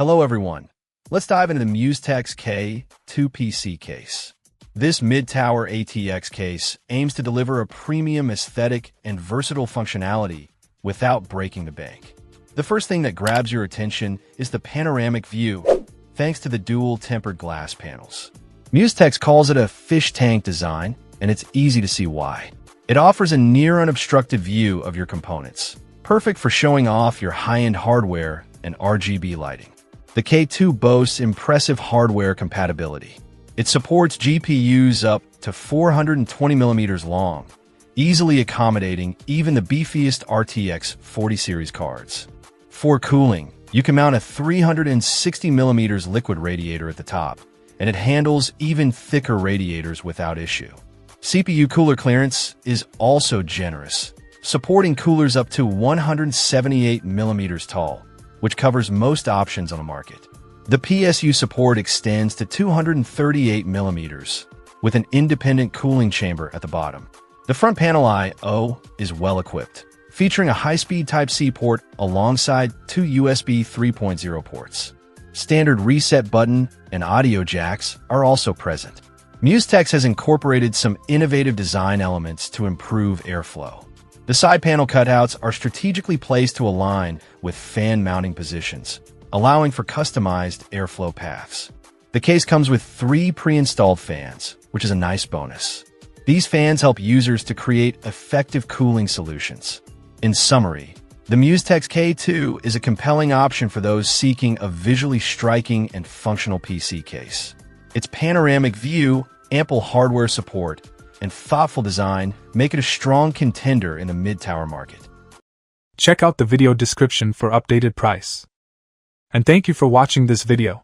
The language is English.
Hello everyone. Let's dive into the MUSETEX K2 PC case. This mid-tower ATX case aims to deliver a premium aesthetic and versatile functionality without breaking the bank. The first thing that grabs your attention is the panoramic view, thanks to the dual tempered glass panels. MUSETEX calls it a fish tank design, and it's easy to see why. It offers a near unobstructed view of your components, perfect for showing off your high-end hardware and RGB lighting. The K2 boasts impressive hardware compatibility. It supports GPUs up to 420mm long, easily accommodating even the beefiest RTX 40 series cards. For cooling, you can mount a 360mm liquid radiator at the top, and it handles even thicker radiators without issue. CPU cooler clearance is also generous, supporting coolers up to 178mm tall, which covers most options on the market. The PSU support extends to 238mm, with an independent cooling chamber at the bottom. The front panel I/O is well equipped, featuring a high-speed Type-C port alongside two USB 3.0 ports. Standard reset button and audio jacks are also present. MUSETEX has incorporated some innovative design elements to improve airflow. The side panel cutouts are strategically placed to align with fan mounting positions, allowing for customized airflow paths. The case comes with 3 pre-installed fans, which is a nice bonus. These fans help users to create effective cooling solutions. In summary, the MUSETEX K2 is a compelling option for those seeking a visually striking and functional PC case. Its panoramic view, ample hardware support, and thoughtful design make it a strong contender in the mid-tower market. Check out the video description for updated price. And thank you for watching this video.